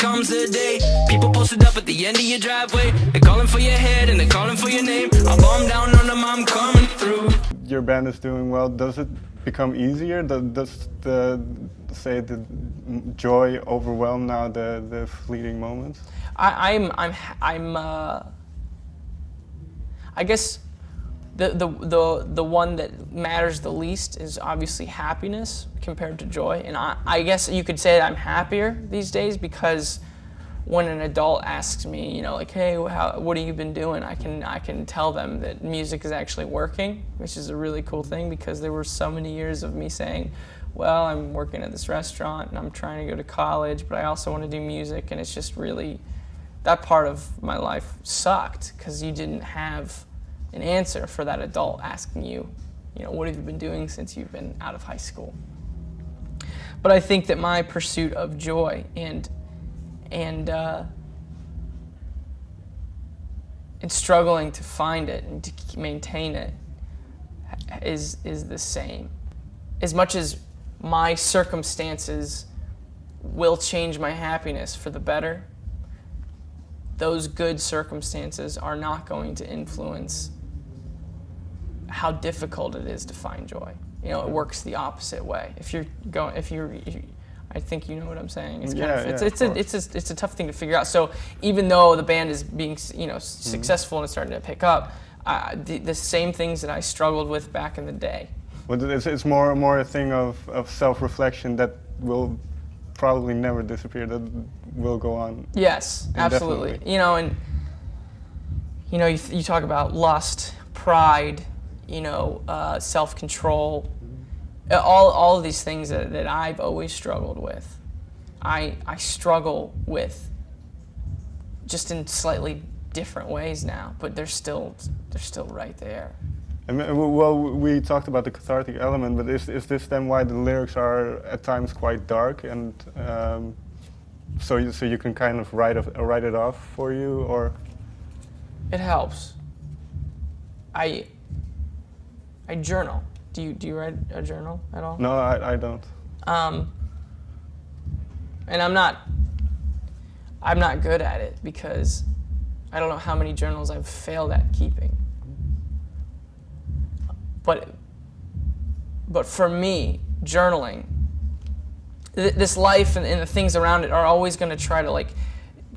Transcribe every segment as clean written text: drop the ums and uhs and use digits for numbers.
comes the day. People posted up at the end of your driveway. They're calling for your head and they're calling for your name. I'll bomb down on them, I'm coming through. Your band is doing well. Does it become easier? Does the joy overwhelm now the fleeting moments? I guess the one that matters the least is obviously happiness compared to joy. And I guess you could say that I'm happier these days because when an adult asks me, you know, like, hey, what have you been doing? I can tell them that music is actually working, which is a really cool thing because there were so many years of me saying, well, I'm working at this restaurant and I'm trying to go to college, but I also want to do music, and it's just really, that part of my life sucked because you didn't have an answer for that adult asking you, you know, what have you been doing since you've been out of high school? But I think that my pursuit of joy and struggling to find it and to maintain it is the same. As much as my circumstances will change my happiness for the better, those good circumstances are not going to influence how difficult it is to find joy. You know, it works the opposite way. I think you know what I'm saying. It's kind of, it's a tough thing to figure out. So even though the band is being, you know, successful and it's starting to pick up, the same things that I struggled with back in the day. Well, it's more a thing of self-reflection that will probably never disappear. That will go on. Yes, absolutely. You know, and you know, you talk about lust, pride, you know, self-control. All of these things that I've always struggled with, I struggle with just in slightly different ways now, but they're still right there. I mean, well, we talked about the cathartic element, but is this then why the lyrics are at times quite dark, and so you can kind of write it off for you, or? It helps. I journal. Do you write a journal at all? No, I don't. And I'm not good at it because I don't know how many journals I've failed at keeping. But for me, journaling, this life and the things around it are always going to try to like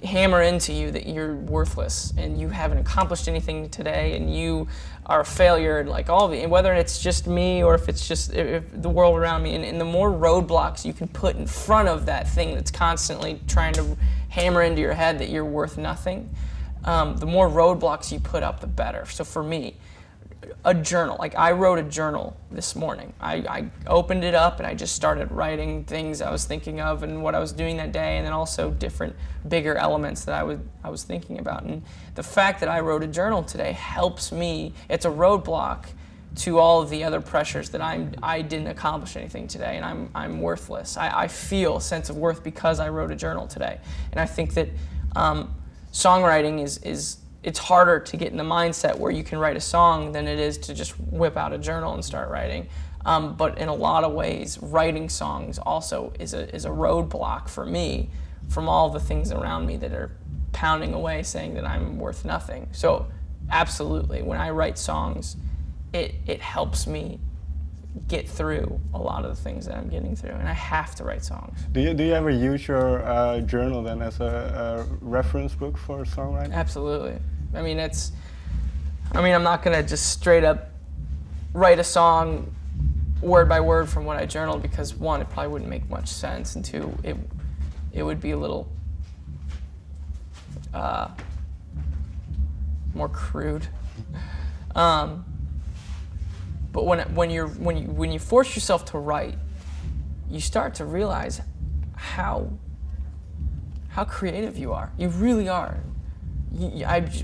hammer into you that you're worthless and you haven't accomplished anything today and you are a failure, and like all of it, and whether it's just me or if it's just the world around me, and the more roadblocks you can put in front of that thing that's constantly trying to hammer into your head that you're worth nothing, the more roadblocks you put up, the better. So for me, a journal, like I wrote a journal this morning. I opened it up and I just started writing things I was thinking of and what I was doing that day, and then also different bigger elements that I was thinking about. And the fact that I wrote a journal today helps me. It's a roadblock to all of the other pressures that I didn't accomplish anything today and I'm worthless. I feel a sense of worth because I wrote a journal today. And I think that songwriting is it's harder to get in the mindset where you can write a song than it is to just whip out a journal and start writing. But in a lot of ways, writing songs also is a roadblock for me from all the things around me that are pounding away saying that I'm worth nothing. So absolutely, when I write songs, it helps me get through a lot of the things that I'm getting through, and I have to write songs. Do you ever use your journal then as a reference book for songwriting? Absolutely. I'm not gonna just straight up write a song word by word from what I journaled, because one, it probably wouldn't make much sense, and two, it would be a little more crude. But when you force yourself to write, you start to realize how creative you are. You really are.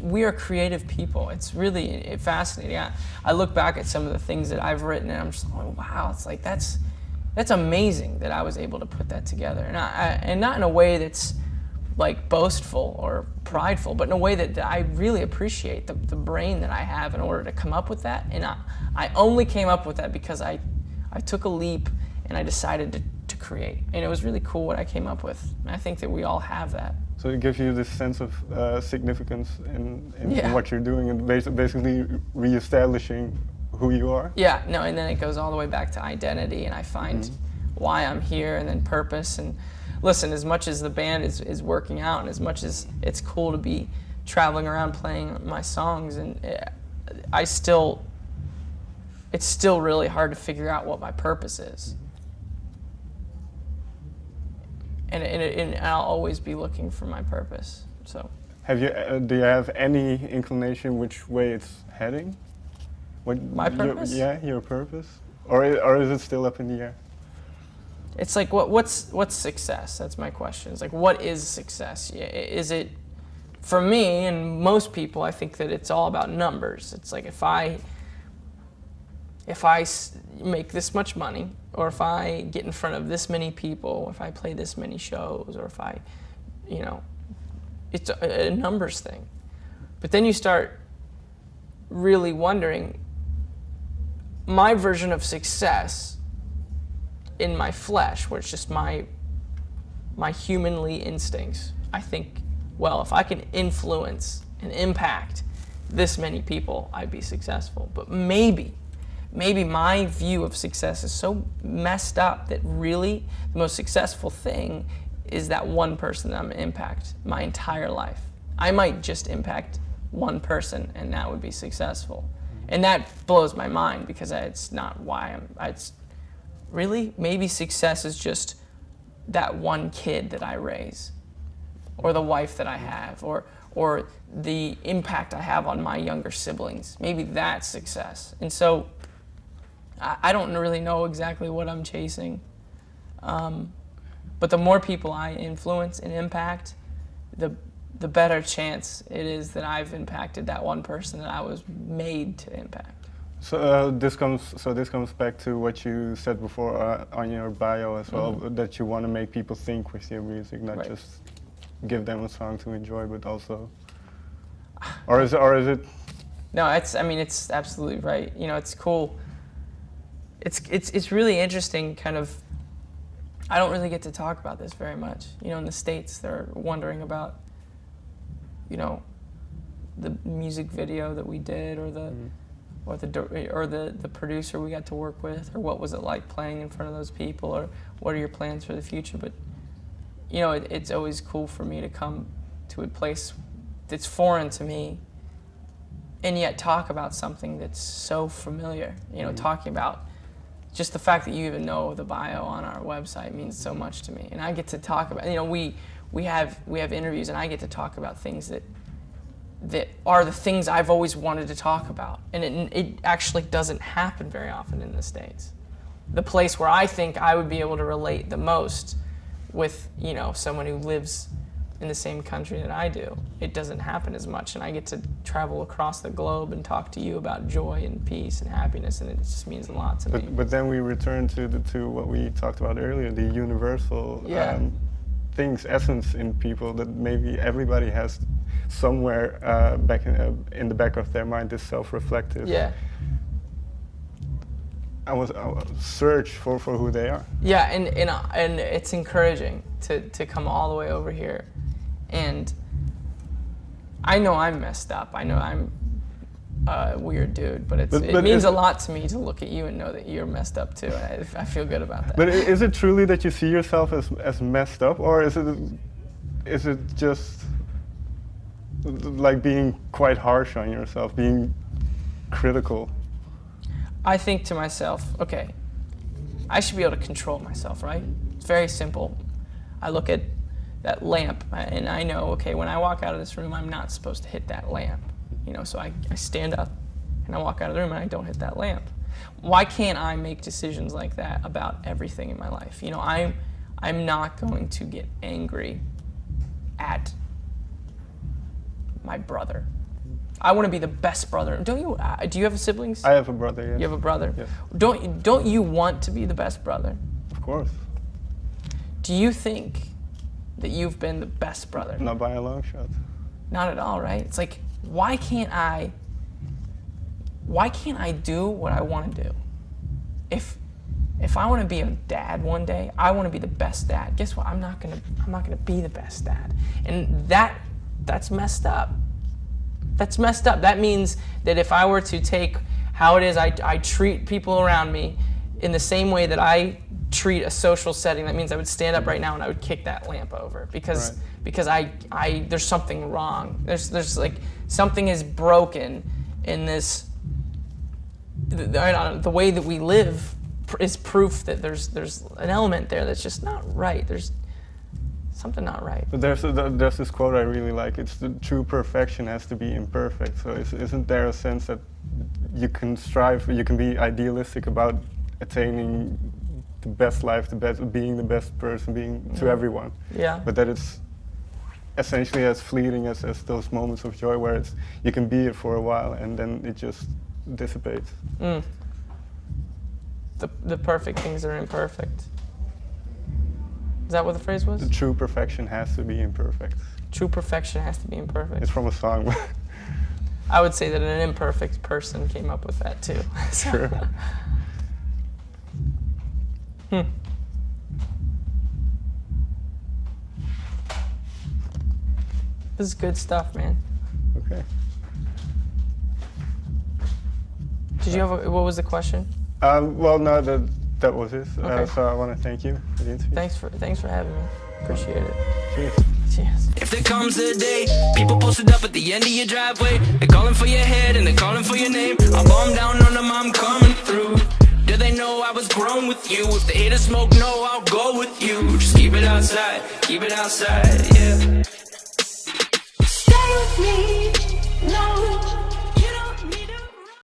We are creative people. It's really fascinating. I look back at some of the things that I've written, and I'm just like, wow, it's like that's amazing that I was able to put that together, and not in a way that's like boastful or prideful, but in a way that I really appreciate the brain that I have in order to come up with that. And I only came up with that because I took a leap and I decided to create. And it was really cool what I came up with. And I think that we all have that. So it gives you this sense of significance in Yeah. what you're doing, and basically reestablishing who you are. Yeah, no, and then it goes all the way back to identity, and I find why I'm here, and then purpose. And listen, as much as the band is working out, and as much as it's cool to be traveling around playing my songs, and it's still really hard to figure out what my purpose is. And I'll always be looking for my purpose. So, Do you have any inclination which way it's heading? My purpose? Your purpose, or is it still up in the air? it's like what's success? That's my question. It's like, what is success? Is it, for me and most people, I think that it's all about numbers. It's like if I make this much money, or if I get in front of this many people, if I play this many shows, or if I, it's a numbers thing. But then you start really wondering, my version of success in my flesh, where it's just my humanly instincts, I think, well, if I can influence and impact this many people, I'd be successful. But maybe my view of success is so messed up that really the most successful thing is that one person that I'm gonna impact my entire life. I might just impact one person, and that would be successful. And that blows my mind, because it's not why it's really, maybe success is just that one kid that I raise, or the wife that I have, or the impact I have on my younger siblings. Maybe that's success. And so I don't really know exactly what I'm chasing. But the more people I influence and impact, the better chance it is that I've impacted that one person that I was made to impact. So this comes back to what you said before on your bio as well, that you want to make people think with your music, not just give them a song to enjoy, but also, or is it? No, it's absolutely right. It's cool. It's really interesting, kind of. I don't really get to talk about this very much. In the States, they're wondering about, the music video that we did, or the producer we got to work with, or what was it like playing in front of those people, or what are your plans for the future. But it's always cool for me to come to a place that's foreign to me, and yet talk about something that's so familiar. Talking about just the fact that you even know the bio on our website means so much to me. And I get to talk about, we have interviews, and I get to talk about things that are the things I've always wanted to talk about. And it actually doesn't happen very often in the States. The place where I think I would be able to relate the most with, someone who lives in the same country that I do, it doesn't happen as much. And I get to travel across the globe and talk to you about joy and peace and happiness, and it just means a lot to me. But then we return to what we talked about earlier, the universal things, essence in people that maybe everybody has somewhere back in the back of their mind, this self-reflective. Yeah. I was search for who they are. Yeah, and it's encouraging to come all the way over here. And I know I'm messed up. I know I'm a weird dude, but it means a lot to me to look at you and know that you're messed up too. I feel good about that. But is it truly that you see yourself as messed up, or is it just like being quite harsh on yourself, being critical? I think to myself, okay, I should be able to control myself, right? It's very simple. I look at that lamp, and I know, okay, when I walk out of this room, I'm not supposed to hit that lamp. So I stand up, and I walk out of the room, and I don't hit that lamp. Why can't I make decisions like that about everything in my life? I'm not going to get angry at my brother. I want to be the best brother. Don't you? Do you have siblings? I have a brother. Yes. You have a brother. Yes. Don't you want to be the best brother? Of course. Do you think that you've been the best brother? Not by a long shot. Not at all, right? It's like, why can't I do what I want to do? if I want to be a dad one day, I want to be the best dad. Guess what? I'm not gonna be the best dad, and that's messed up. That's messed up. That means that if I were to take how it is I treat people around me in the same way that I treat a social setting, that means I would stand up right now and I would kick that lamp over because I there's something wrong. There's like something is broken in this. The way that we live is proof that there's an element there that's just not right. There's something not right. But there's this quote I really like. It's the true perfection has to be imperfect. So isn't there a sense that you can strive, you can be idealistic about attaining the best life, being the best person, being to everyone. Yeah. But that it's essentially as fleeting as those moments of joy where you can be it for a while and then it just dissipates. The perfect things are imperfect. Is that what the phrase was? The true perfection has to be imperfect. True perfection has to be imperfect. It's from a song. I would say that an imperfect person came up with that too. Sure. This is good stuff, man. Okay. Did you have what was the question? Well, no, that was it. Okay. So I want to thank you for the interview. Thanks for having me. Appreciate it. Cheers. Cheers. If there comes a day, people posted up at the end of your driveway, they're calling for your head and they're calling for your name. I'll bomb down on them, I'm coming through. Do they know I was grown with you? If they hate a smoke, no, I'll go with you. Just keep it outside, yeah. Stay with me.